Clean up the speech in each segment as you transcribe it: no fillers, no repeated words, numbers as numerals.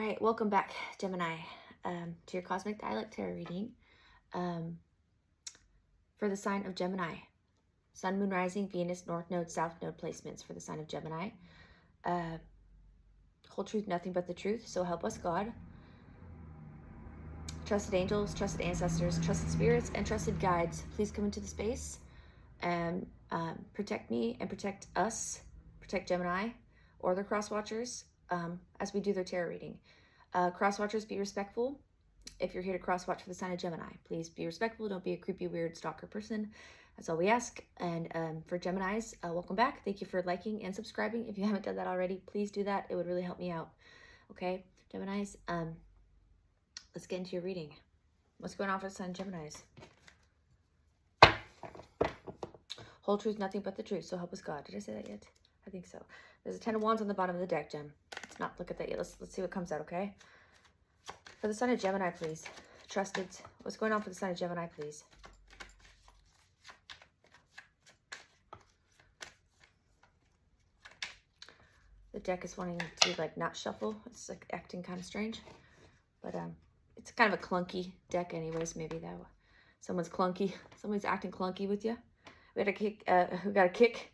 right, welcome back, Gemini, to your Cosmic Dialect Tarot reading for the sign of Gemini. Sun, Moon, Rising, Venus, North Node, South Node placements for the sign of Gemini. Whole truth, nothing but the truth, so help us God. Trusted angels, trusted ancestors, trusted spirits, and trusted guides, please come into the space and protect me and protect us, protect Gemini or their cross watchers as we do their tarot reading. Cross watchers, be respectful. If you're here to cross watch for the sign of Gemini, please be respectful. Don't be a creepy, weird stalker person. That's all we ask. And for Geminis, welcome back. Thank you for liking and subscribing. If you haven't done that already, please do that. It would really help me out. Okay, Geminis, let's get into your reading. What's going on for the sign of Geminis? Whole truth, nothing but the truth, so help us God. Did I say that yet? I think so. There's a 10 of Wands on the bottom of the deck, Gem. Let's not look at that yet. Let's see what comes out, okay? For the sign of Gemini, please. Trusted. What's going on for the sign of Gemini, please? The deck is wanting to like not shuffle. It's like acting kind of strange, but it's kind of a clunky deck, anyways. Maybe that someone's clunky. Someone's acting clunky with you. We got a kick. We got a kick.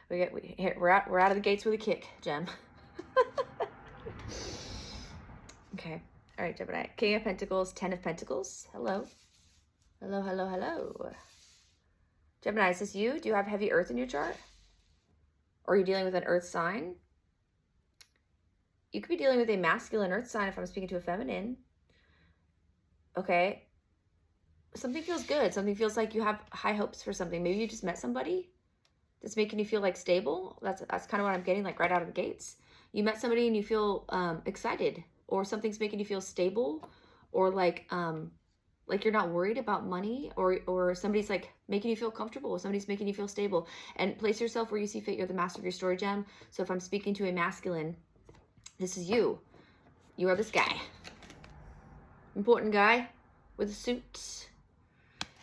We're out of the gates with a kick, Gem. Okay. All right, Gemini. King of Pentacles, 10 of Pentacles. Hello. Hello, hello, hello. Gemini, is this you? Do you have heavy earth in your chart? Or are you dealing with an earth sign? You could be dealing with a masculine earth sign if I'm speaking to a feminine. Okay. Something feels good. Something feels like you have high hopes for something. Maybe you just met somebody that's making you feel like stable. That's kind of what I'm getting, like right out of the gates. You met somebody and you feel excited, or something's making you feel stable, or like you're not worried about money, or somebody's like making you feel comfortable. Somebody's making you feel stable. And place yourself where you see fit. You're the master of your story, Gem. So if I'm speaking to a masculine, this is you. You are this guy. Important guy with a suit.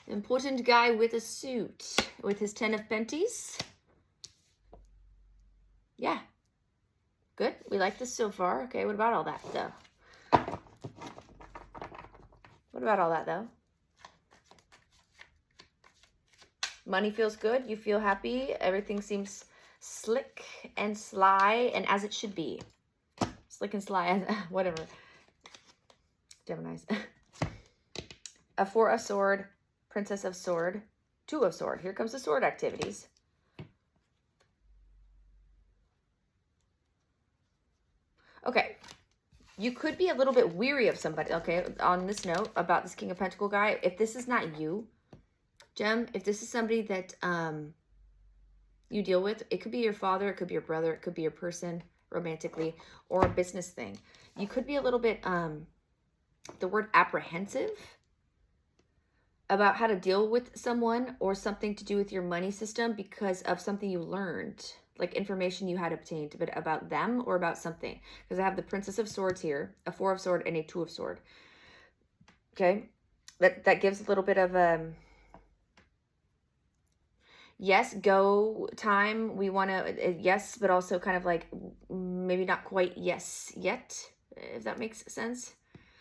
Important guy with a suit. With his 10 of Penties. Yeah. Good. We like this so far. Okay, what about all that, though? What about all that, though? Money feels good. You feel happy. Everything seems slick and sly, and as it should be. Slick and sly, whatever. Geminis. A 4 of Sword, Princess of Sword, 2 of Sword. Here comes the sword activities. Okay. You could be a little bit weary of somebody, okay, on this note, about this King of Pentacle guy. If this is not you, Gem, if this is somebody that you deal with, it could be your father, it could be your brother, it could be your person romantically, or a business thing. You could be a little bit, the word apprehensive about how to deal with someone or something to do with your money system because of something you learned, like information you had obtained about them or about something. Because I have the Princess of Swords here, a 4 of Sword and a 2 of Sword. Okay, that gives a little bit of yes, go time. We want to, yes, but also kind of like maybe not quite yes yet, if that makes sense.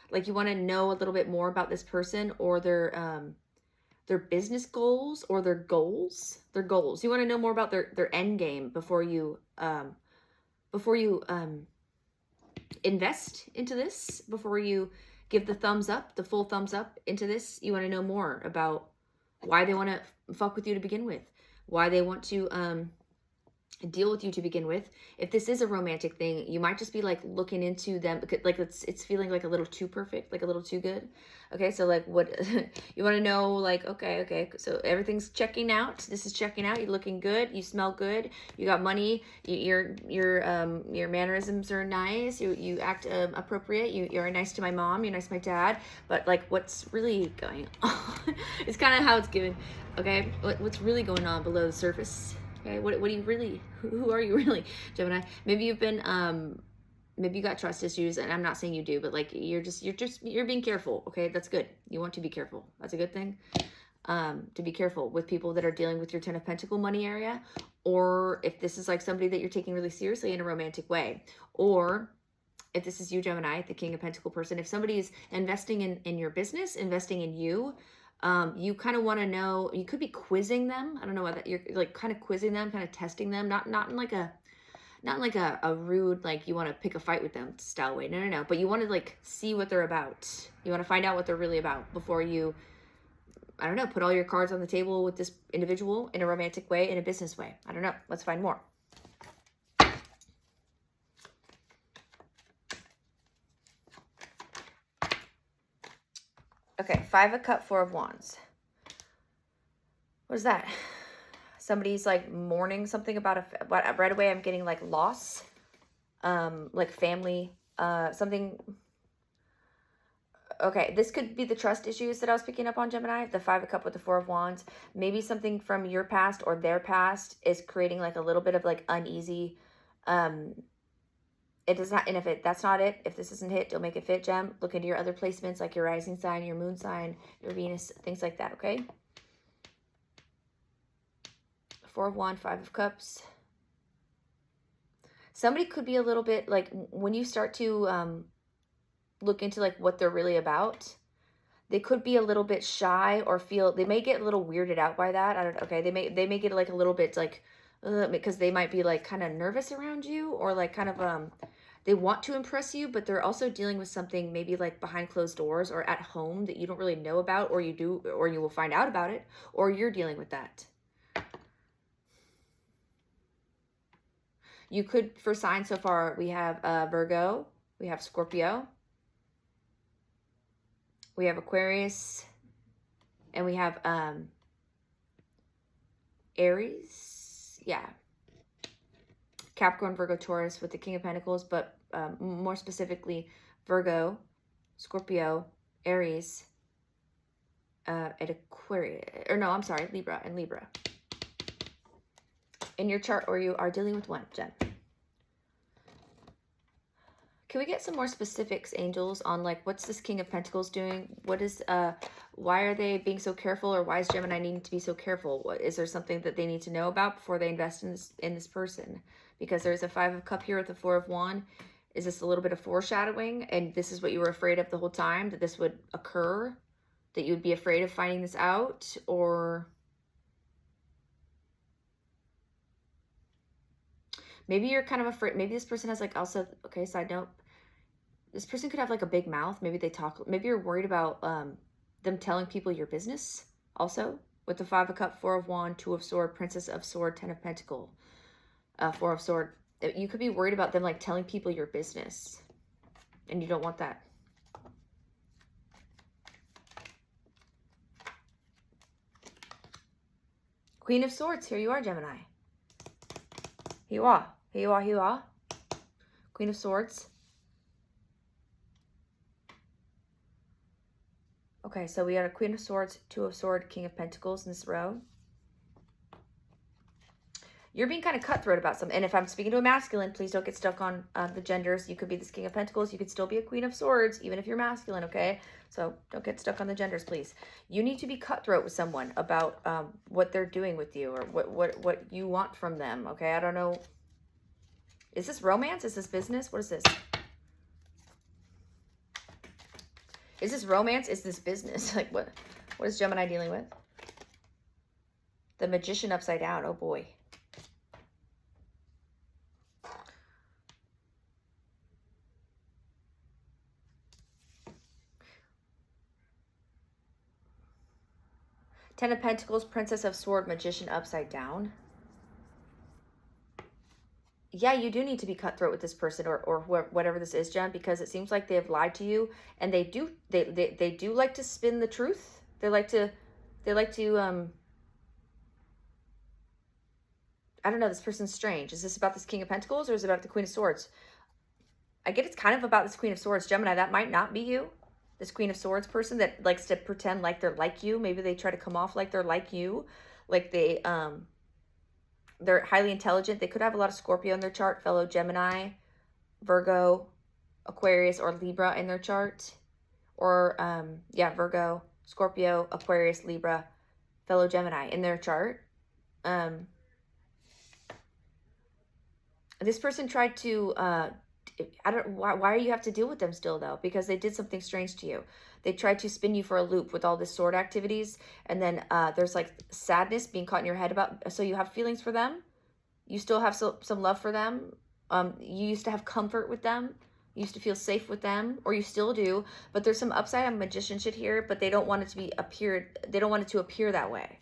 Like you want to know a little bit more about this person or their business goals or their goals. Their goals. You want to know more about their end game before you invest into this, before you give the thumbs up, the full thumbs up into this. You want to know more about why they want to fuck with you to begin with, why they want to deal with you to begin with. If this is a romantic thing, you might just be like looking into them because like it's feeling like a little too perfect, like a little too good. Okay, so like what you want to know, like okay, so everything's checking out. This is checking out. You're looking good. You smell good. You got money. Your mannerisms are nice. You act appropriate. You're nice to my mom. You're nice to my dad. But like, what's really going on? It's kind of how it's given. Okay, what's really going on below the surface? Okay, what do you really, who are you really, Gemini? Maybe you've been, maybe you got trust issues, and I'm not saying you do, but like, you're being careful, okay? That's good. You want to be careful. That's a good thing, to be careful with people that are dealing with your 10 of Pentacle money area, or if this is like somebody that you're taking really seriously in a romantic way, or if this is you, Gemini, the King of Pentacle person, if somebody is investing in your business, investing in you, you kind of want to know, you could be quizzing them. I don't know what that, you're like kind of quizzing them, kind of testing them, not in like a, not in like a rude, like you want to pick a fight with them style way. No. But you want to like see what they're about. You want to find out what they're really about before you, I don't know, put all your cards on the table with this individual in a romantic way, in a business way. I don't know. Let's find more. Okay, 5 of Cups, 4 of Wands. What is that? Somebody's like mourning something about right away I'm getting like loss, like family, something. Okay, this could be the trust issues that I was picking up on, Gemini. The 5 of Cups with the 4 of Wands. Maybe something from your past or their past is creating like a little bit of like uneasy. It does not, and if that's not it, if this isn't hit, don't make it fit, Gem. Look into your other placements, like your rising sign, your moon sign, your Venus, things like that, okay? 4 of Wands, 5 of Cups. Somebody could be a little bit like, when you start to look into like what they're really about, they could be a little bit shy or feel, they may get a little weirded out by that. I don't know, okay? They may get like a little bit like, because they might be like kind of nervous around you, or like kind of they want to impress you, but they're also dealing with something maybe like behind closed doors or at home that you don't really know about, or you do, or you will find out about it, or you're dealing with that. You could, for signs so far, we have Virgo, we have Scorpio, we have Aquarius, and we have Aries. Yeah. Capricorn, Virgo, Taurus with the King of Pentacles, but more specifically Virgo, Scorpio, Aries, and Aquarius. Or no, I'm sorry, Libra and Libra. In your chart, or you are dealing with one, Jen. Can we get some more specifics, angels, on like what's this King of Pentacles doing? What is why are they being so careful, or why is Gemini needing to be so careful? What is there something that they need to know about before they invest in this person? Because there's a 5 of Cups here with the 4 of Wands. Is this a little bit of foreshadowing, and this is what you were afraid of the whole time, that this would occur, that you would be afraid of finding this out? Or maybe you're kind of afraid, maybe this person has like also, okay, side note, this person could have like a big mouth. Maybe they talk, maybe you're worried about them telling people your business also, with the 5 of Cups, 4 of Wands, 2 of Swords, Princess of Swords, 10 of Pentacles, 4 of Swords. You could be worried about them like telling people your business, and you don't want that. Queen of Swords, here you are, Gemini. Here you are. Here you are. Here you are. Queen of Swords. Okay, so we got a Queen of Swords, 2 of Swords, King of Pentacles in this row. You're being kind of cutthroat about something. And if I'm speaking to a masculine, please don't get stuck on the genders. You could be this King of Pentacles. You could still be a Queen of Swords, even if you're masculine, okay? So don't get stuck on the genders, please. You need to be cutthroat with someone about what they're doing with you, or what you want from them, okay? I don't know. Is this romance? Is this business? What is this? Is this romance? Is this business? Like what is Gemini dealing with? The Magician upside down. Oh boy. Ten of Pentacles, Princess of Swords, Magician upside down. Yeah, you do need to be cutthroat with this person, or whatever this is, Jen, because it seems like they have lied to you, and they do like to spin the truth. They like to I don't know, this person's strange. Is this about this King of Pentacles, or is it about the Queen of Swords? I get it's kind of about this Queen of Swords, Gemini. That might not be you. This Queen of Swords person that likes to pretend like they're like you. Maybe they try to come off like they're like you. Like they're highly intelligent. They could have a lot of Scorpio in their chart, fellow Gemini, Virgo, Aquarius, or Libra in their chart. Or, yeah, Virgo, Scorpio, Aquarius, Libra, fellow Gemini in their chart. This person tried to why you have to deal with them still though? Because they did something strange to you. They tried to spin you for a loop with all this sword activities, and then there's like sadness being caught in your head about, so you have feelings for them. You still have some love for them. You used to have comfort with them. You used to feel safe with them, or you still do, but there's some upside down magician shit here, but they don't want it to be appeared. They don't want it to appear that way.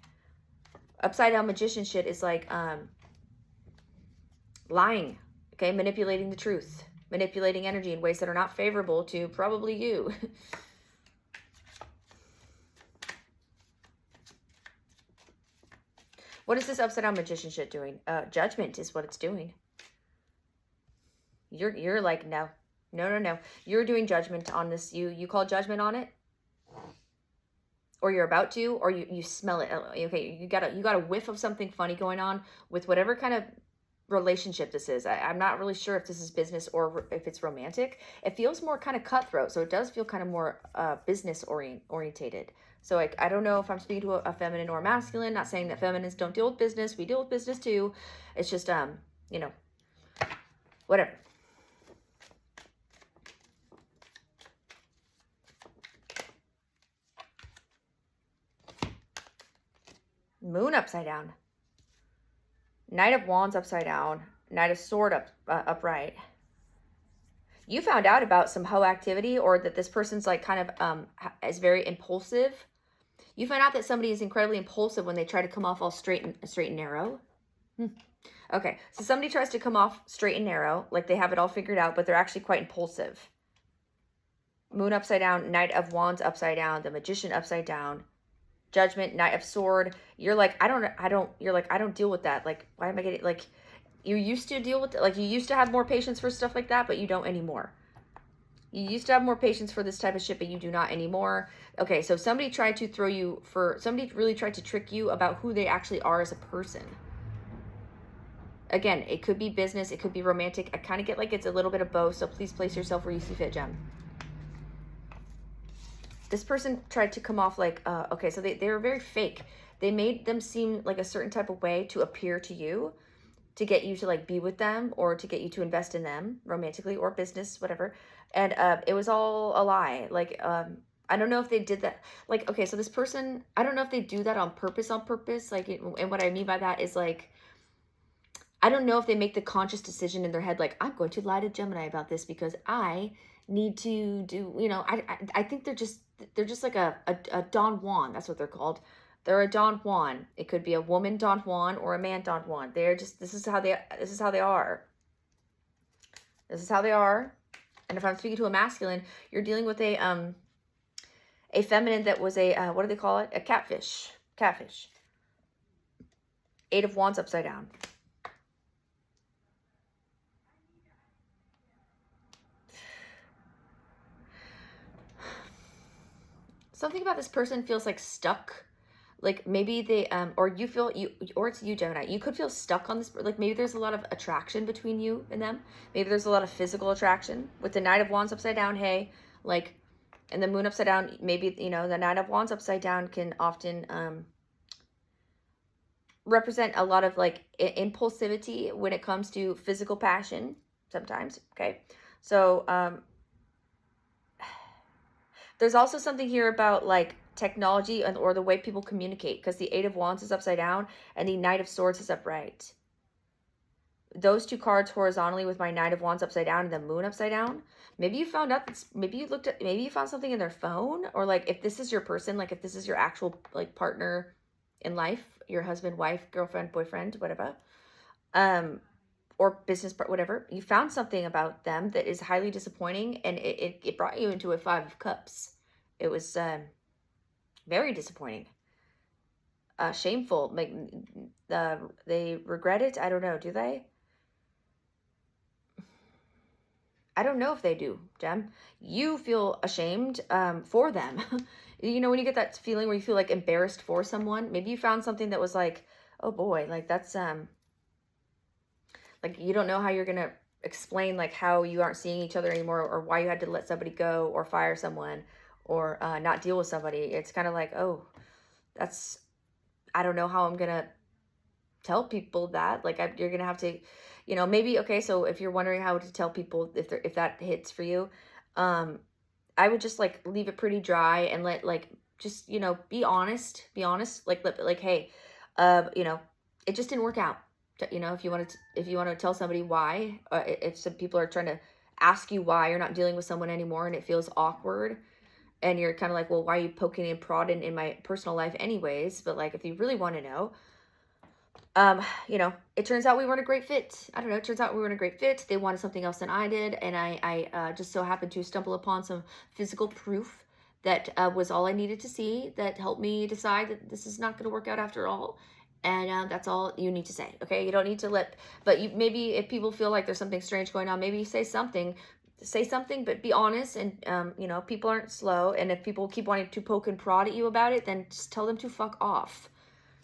Upside down magician shit is like lying, okay? Manipulating the truth, manipulating energy in ways that are not favorable to probably you. What is this upside down magician shit doing? Judgment is what it's doing. You're like, no. You're doing judgment on this. You call judgment on it, or you're about to, or you smell it. Okay, you got a whiff of something funny going on with whatever kind of relationship this is. I'm not really sure if this is business or if it's romantic. It feels more kind of cutthroat, so it does feel kind of more business orientated. So like, I don't know if I'm speaking to a feminine or a masculine. Not saying that feminines don't deal with business. We deal with business too. It's just you know, whatever. Moon upside down. Knight of Wands upside down. Knight of Sword upright. You found out about some hoe activity, or that this person's like kind of is very impulsive. You found out that somebody is incredibly impulsive when they try to come off all straight and narrow. Okay, so somebody tries to come off straight and narrow, like they have it all figured out, but they're actually quite impulsive. Moon upside down, Knight of Wands upside down, the Magician upside down. Judgment, Knight of Sword. You're like, I don't deal with that. Like, why am I getting, like, you used to deal with, like, you used to have more patience for stuff like that, but you don't anymore. You used to have more patience for this type of shit, but you do not anymore. Okay, so somebody tried to somebody really tried to trick you about who they actually are as a person. Again, it could be business, it could be romantic. I kind of get like it's a little bit of both, so please place yourself where you see fit, Gem. This person tried to come off like, okay, so they were very fake. They made them seem like a certain type of way to appear to you, to get you to like be with them, or to get you to invest in them romantically or business, whatever. And it was all a lie. Like, I don't know if they did that. Like, okay, so this person, I don't know if they do that on purpose. Like, and what I mean by that is like, I don't know if they make the conscious decision in their head, like, I'm going to lie to Gemini about this because I need to do, you know, I think they're just like a Don Juan. That's what they're called. They're a Don Juan. It could be a woman Don Juan or a man Don Juan. They're just, this is how they are. This is how they are. And if I'm speaking to a masculine, you're dealing with a feminine that was a, what do they call it? A catfish. Eight of Wands upside down. Something about this person feels like stuck. Like maybe they, or you feel, or it's you, Gemini. You could feel stuck on this, like maybe there's a lot of attraction between you and them. Maybe there's a lot of physical attraction. With the Knight of Wands upside down, hey, like, and the Moon upside down, maybe, you know, the Knight of Wands upside down can often represent a lot of like impulsivity when it comes to physical passion sometimes, okay? So, there's also something here about like technology or the way people communicate, because the Eight of Wands is upside down and the Knight of Swords is upright. Those two cards horizontally with my Knight of Wands upside down and the Moon upside down. Maybe you found out, maybe you found something in their phone, or like if this is your person, like if this is your actual like partner in life, your husband, wife, girlfriend, boyfriend, whatever, or business part, whatever, you found something about them that is highly disappointing, and it brought you into a Five of Cups. It was very disappointing, shameful. Like they regret it. I don't know. Do they? I don't know if they do, Gem. You feel ashamed for them. You know, when you get that feeling where you feel like embarrassed for someone, maybe you found something that was like, oh boy, like that's like you don't know how you're gonna explain like how you aren't seeing each other anymore, or why you had to let somebody go or fire someone, or not deal with somebody. It's kind of like, oh, that's, I don't know how I'm gonna tell people that. Like, you're gonna have to, you know, maybe, okay, so if you're wondering how to tell people if that hits for you, I would just like leave it pretty dry and let, like, just, you know, be honest, like, hey, you know, it just didn't work out. You know, if you want to tell somebody why, if some people are trying to ask you why you're not dealing with someone anymore and it feels awkward, and you're kind of like, well, why are you poking and prodding in my personal life anyways? But like, if you really want to know, you know, it turns out we weren't a great fit. I don't know. It turns out we weren't a great fit. They wanted something else than I did. And I just so happened to stumble upon some physical proof that was all I needed to see, that helped me decide that this is not going to work out after all. And that's all you need to say. Okay. You don't need to but you, maybe if people feel like there's something strange going on, maybe you say something, but be honest. And, you know, people aren't slow. And if people keep wanting to poke and prod at you about it, then just tell them to fuck off.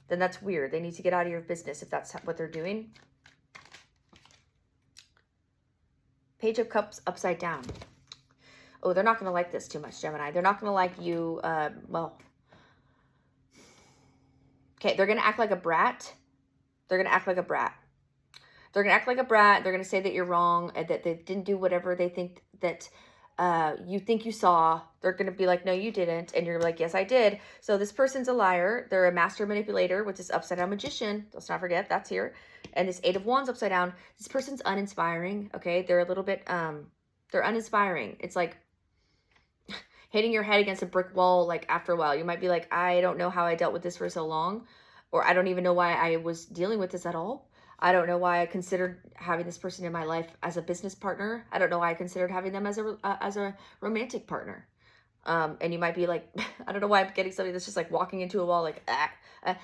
Then that's weird. They need to get out of your business if that's what they're doing. Page of Cups upside down. Oh, they're not going to like this too much, Gemini. They're not going to like you, well, okay, they're going to act like a brat. They're going to act like a brat. They're going to act like a brat. They're going to say that you're wrong and that they didn't do whatever they think that you think you saw. They're going to be like, no, you didn't. And you're like, yes, I did. So this person's a liar. They're a master manipulator with this upside down magician. Let's not forget that's here. And this 8 of Wands upside down. This person's uninspiring. Okay. They're a little bit, they're uninspiring. It's like hitting your head against a brick wall. Like after a while, you might be like, I don't know how I dealt with this for so long, or I don't even know why I was dealing with this at all. I don't know why I considered having this person in my life as a business partner. I don't know why I considered having them as a romantic partner. And you might be like, I don't know why I'm getting somebody that's just like walking into a wall, like,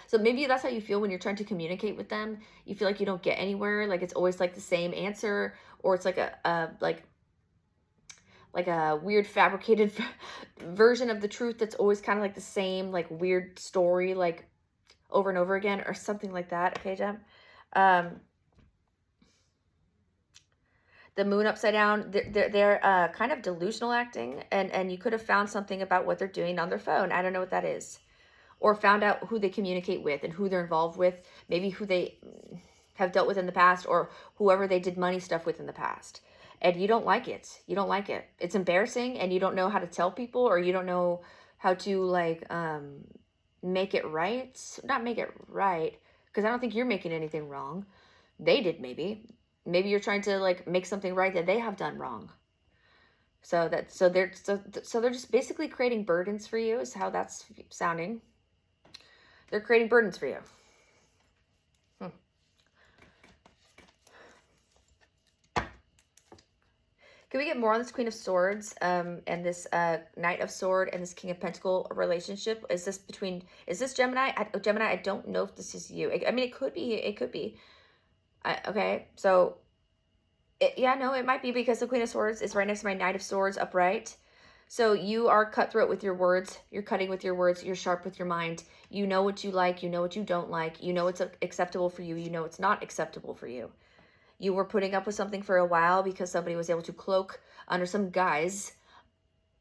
so maybe that's how you feel when you're trying to communicate with them. You feel like you don't get anywhere. Like it's always like the same answer, or it's like like a weird fabricated version of the truth that's always kind of like the same, like weird story, like over and over again, or something like that. Okay, Gem. The moon upside down, they're kind of delusional acting, and you could have found something about what they're doing on their phone. I don't know what that is. Or found out who they communicate with and who they're involved with, maybe who they have dealt with in the past, or whoever they did money stuff with in the past. And you don't like it. You don't like it. It's embarrassing, and you don't know how to tell people, or you don't know how to like make it right. Not make it right, because I don't think you're making anything wrong. They did maybe. Maybe you're trying to like make something right that they have done wrong. So they're just basically creating burdens for you, is how that's sounding. They're creating burdens for you. Can we get more on this Queen of Swords and this Knight of Sword and this King of Pentacle relationship? Is this Gemini? Gemini, I don't know if this is you. I mean, it could be. It could be. Okay, so, yeah, no, it might be, because the Queen of Swords is right next to my Knight of Swords upright. So you are cutthroat with your words. You're cutting with your words. You're sharp with your mind. You know what you like. You know what you don't like. You know what's acceptable for you. You know it's not acceptable for you. You were putting up with something for a while because somebody was able to cloak under some guise,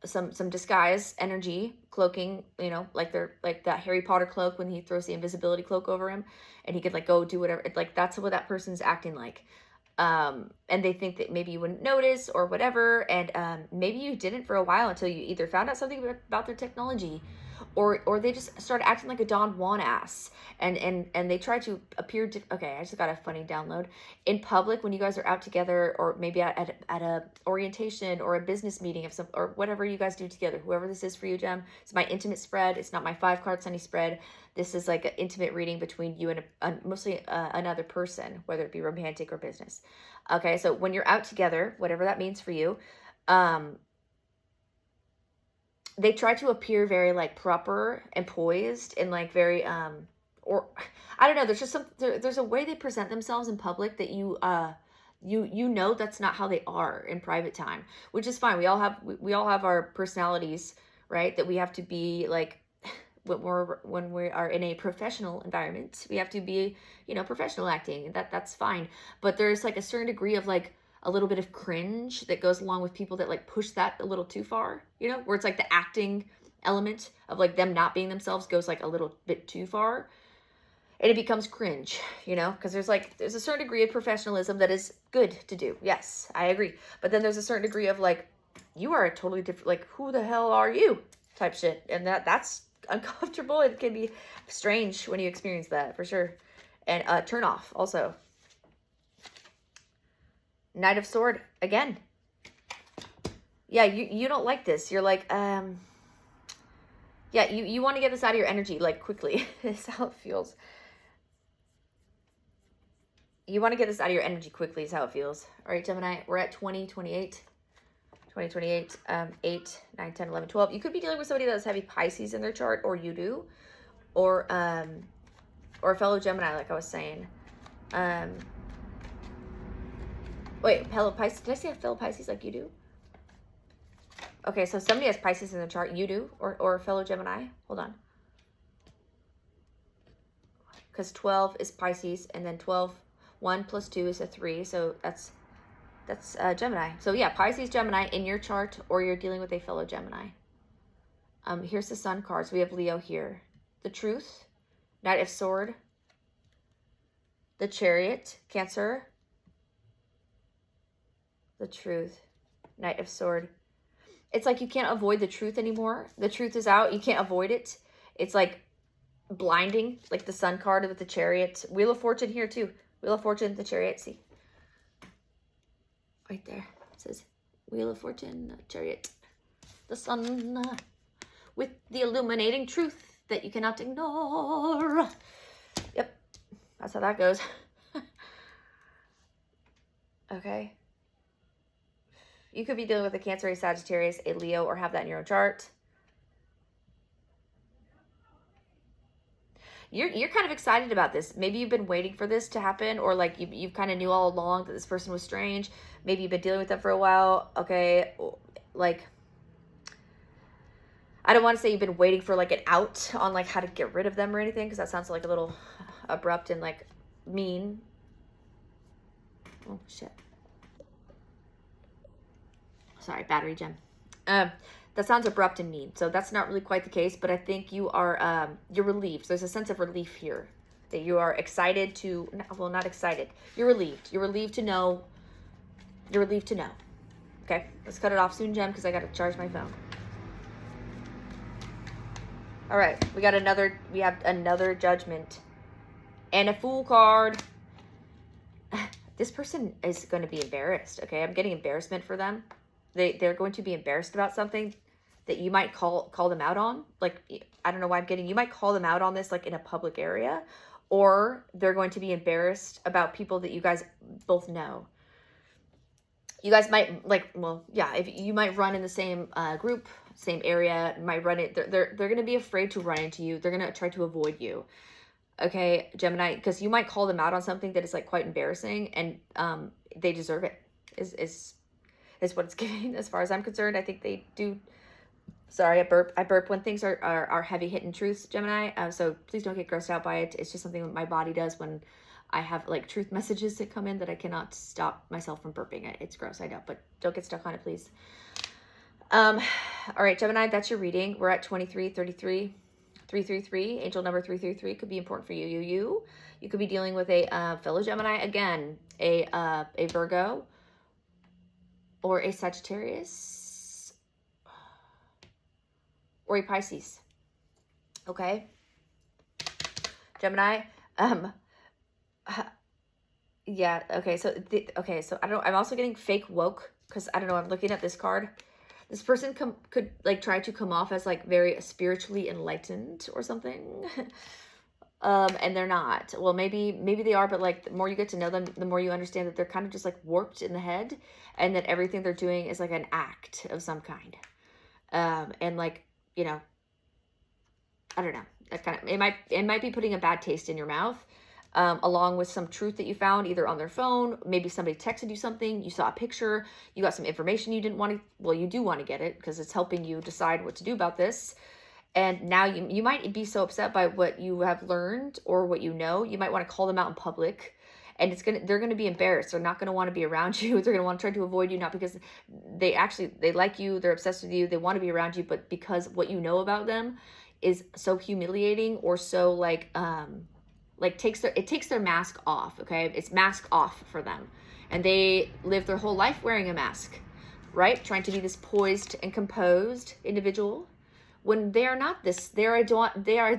some disguise energy, cloaking, you know, like that Harry Potter cloak when he throws the invisibility cloak over him and he could like go do whatever. Like that's what that person's acting like. And they think that maybe you wouldn't notice or whatever. And maybe you didn't for a while until you either found out something about their technology, or they just started acting like a Don Juan ass, and they try to appear to, okay, I just got a funny download. In public, when you guys are out together, or maybe at a orientation or a business meeting of some, or whatever you guys do together, whoever this is for you, Gem, it's my intimate spread. It's not my 5-card Sunny spread. This is like an intimate reading between you and mostly another person, whether it be romantic or business. Okay, so when you're out together, whatever that means for you, they try to appear very like proper and poised and like very or I don't know, there's just there's a way they present themselves in public that you know that's not how they are in private time, which is fine. We all have our personalities, right? That we have to be like when we are in a professional environment, we have to be, you know, professional acting. That's fine. But there's like a certain degree of like a little bit of cringe that goes along with people that like push that a little too far, you know, where it's like the acting element of like them not being themselves goes like a little bit too far. And it becomes cringe, you know, because there's a certain degree of professionalism that is good to do. Yes, I agree. But then there's a certain degree of like, you are a totally different, like, who the hell are you type shit. And that's uncomfortable. It can be strange when you experience that, for sure. And turn off also. Knight of Sword again. Yeah, you don't like this. You're like, yeah, you want to get this out of your energy, like, quickly. Is how it feels. You want to get this out of your energy quickly is how it feels. All right, Gemini, we're at 2028. 2028, 8, 9, 10, 11, 12. You could be dealing with somebody that has heavy Pisces in their chart, or you do. Or a fellow Gemini, like I was saying. Wait, fellow Pisces. Did I say a fellow Pisces like you do? Okay, so somebody has Pisces in the chart. You do, or a fellow Gemini. Hold on. Because 12 is Pisces, and then 12, 1 plus 2 is a 3. So that's Gemini. So yeah, Pisces, Gemini in your chart, or you're dealing with a fellow Gemini. Here's the Sun cards. We have Leo here. The Truth, Knight of Sword, the Chariot, Cancer, the Truth, Knight of Sword. It's like you can't avoid the truth anymore. The truth is out. You can't avoid it. It's like blinding, like the Sun card with the Chariot. Wheel of Fortune here too. Wheel of Fortune, the Chariot. See? Right there. It says Wheel of Fortune, Chariot. The Sun with the illuminating truth that you cannot ignore. Yep. That's how that goes. Okay. You could be dealing with a Cancer, a Sagittarius, a Leo, or have that in your own chart. You're kind of excited about this. Maybe you've been waiting for this to happen, or like you kind of knew all along that this person was strange. Maybe you've been dealing with them for a while. Okay, like, I don't want to say you've been waiting for like an out on like how to get rid of them or anything, because that sounds like a little abrupt and like mean. Oh shit. Sorry, battery gem. That sounds abrupt and mean, so that's not really quite the case, but I think you are, you're relieved. There's a sense of relief here, that you are excited to, well, not excited. You're relieved. You're relieved to know. You're relieved to know. Okay, let's cut it off soon, Gem, because I got to charge my phone. All right, we have another Judgment and a Fool card. This person is going to be embarrassed, okay? I'm getting embarrassment for them. They're going to be embarrassed about something that you might call them out on. Like, I don't know why I'm getting, you might call them out on this, like in a public area, or they're going to be embarrassed about people that you guys both know. You guys might, like, well, yeah, if you might run in the same group, same area, might run it. They're going to be afraid to run into you. They're going to try to avoid you. Okay, Gemini, because you might call them out on something that is like quite embarrassing, and they deserve it. Is what it's giving as far as I'm concerned. I think they do. Sorry, I burp when things are heavy hitting truths, Gemini. So please don't get grossed out by it. It's just something that my body does when I have like truth messages that come in that I cannot stop myself from burping it. It's gross, I know, but don't get stuck on it, please. All right, Gemini, that's your reading. We're at 2333. 333, angel number 333 could be important for you. You could be dealing with a fellow Gemini, again, a Virgo, or a Sagittarius, or a Pisces. Okay, Gemini. Yeah. Okay. So so I don't know. I'm also getting fake woke, because I don't know. I'm looking at this card. This person could like try to come off as like very spiritually enlightened or something. And they're not. Well, maybe they are, but like the more you get to know them, the more you understand that they're kind of just like warped in the head, and that everything they're doing is like an act of some kind. And like, you know, I don't know. That kind of, it might be putting a bad taste in your mouth. Along with some truth that you found either on their phone, maybe somebody texted you something, you saw a picture, you got some information you didn't want to, well, you do want to get it because it's helping you decide what to do about this. And now you might be so upset by what you have learned or what you know, you might want to call them out in public, and they're going to be embarrassed. They're not going to want to be around you. They're going to want to try to avoid you, not because they like you, they're obsessed with you, they want to be around you, but because what you know about them is so humiliating or so like, like it takes their mask off, okay? It's mask off for them. And they live their whole life wearing a mask, right? Trying to be this poised and composed individual when they are not this. They are a Duan they are a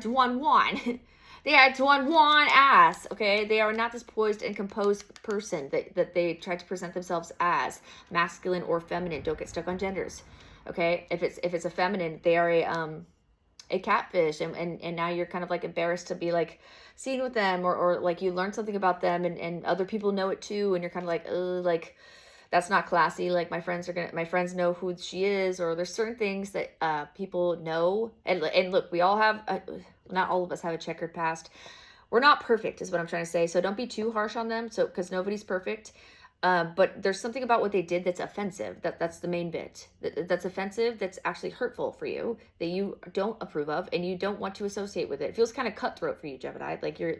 Duan ass, okay? They are not this poised and composed person that they try to present themselves as, masculine or feminine. Don't get stuck on genders, okay? If it's a feminine, they are a catfish, and now you're kind of like embarrassed to be like seen with them, or like you learned something about them and other people know it too, and you're kind of like, like that's not classy. Like my friends know who she is, or there's certain things that people know. And look, we all have not all of us have a checkered past. We're not perfect is what I'm trying to say. So don't be too harsh on them. So, because nobody's perfect. But there's something about what they did that's offensive. That's the main bit. That's offensive. That's actually hurtful for you, that you don't approve of, and you don't want to associate with it. It feels kind of cutthroat for you, Gemini. Like you're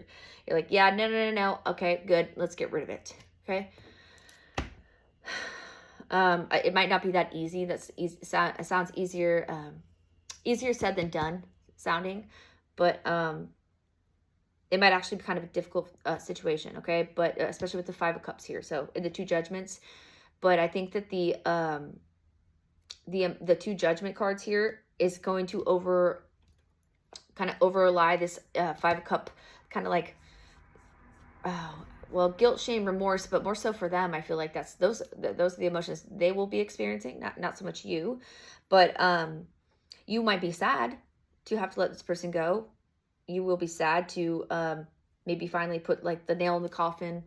like, yeah, no. Okay, good. Let's get rid of it. Okay. It might not be that easy. It sounds easier said than done sounding, but it might actually be kind of a difficult situation, okay? But especially with the Five of Cups here, so in the two judgments. But I think that the two judgment cards here is going to overlie this Five of Cup, kind of like, well, guilt, shame, remorse, but more so for them. I feel like those are the emotions they will be experiencing, not so much you, but you might be sad to have to let this person go. You will be sad to maybe finally put like the nail in the coffin,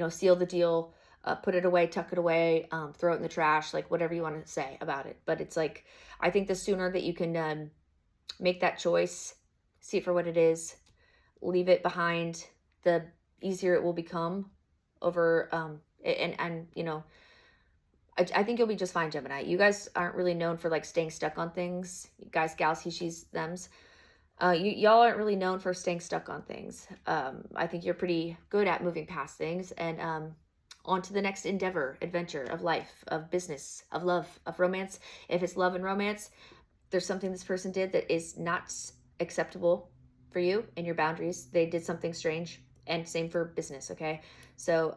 seal the deal, put it away, tuck it away, throw it in the trash, like whatever you want to say about it. But it's like, I think the sooner that you can make that choice, see it for what it is, leave it behind, the easier it will become over. I think you'll be just fine, Gemini. You guys aren't really known for like staying stuck on things. You guys, gals, he, she's, thems. Y'all aren't really known for staying stuck on things. I think you're pretty good at moving past things and on to the next endeavor, adventure of life, of business, of love, of romance. If it's love and romance, there's something this person did that is not acceptable for you and your boundaries. They did something strange, and same for business, okay? So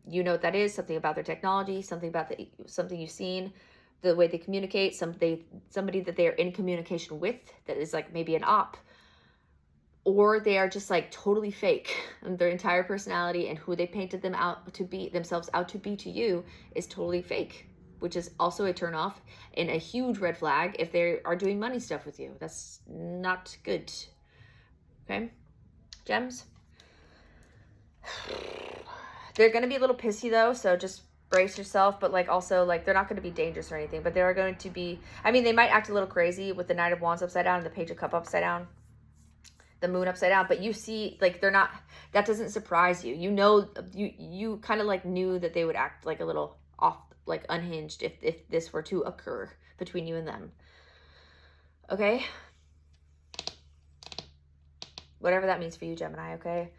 you know what that is, something about their technology, something about something you've seen, the way they communicate, somebody that they are in communication with that is like maybe an op, or they are just like totally fake, and their entire personality and who they painted themselves out to be to you is totally fake, which is also a turnoff and a huge red flag if they are doing money stuff with you. That's not good. Okay, gems. They're going to be a little pissy though, so just brace yourself, but like also like they're not going to be dangerous or anything, but they are going to be, I mean, they might act a little crazy with the Knight of Wands upside down and the Page of Cups upside down, the Moon upside down, but you see, like, they're not, that doesn't surprise you. You know, you kind of like knew that they would act like a little off, like unhinged if this were to occur between you and them. Okay? Whatever that means for you, Gemini, okay?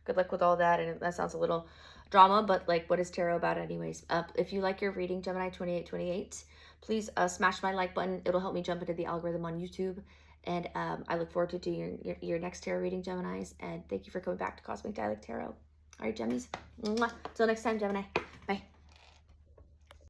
Good luck with all that, and that sounds a little drama, but like, what is tarot about anyways? If you like your reading, Gemini 2828, please smash my like button. It'll help me jump into the algorithm on YouTube, and I look forward to doing your next tarot reading, Geminis, and thank you for coming back to Cosmic Dialect Tarot. All right, Gemmies. Until next time, Gemini. Bye.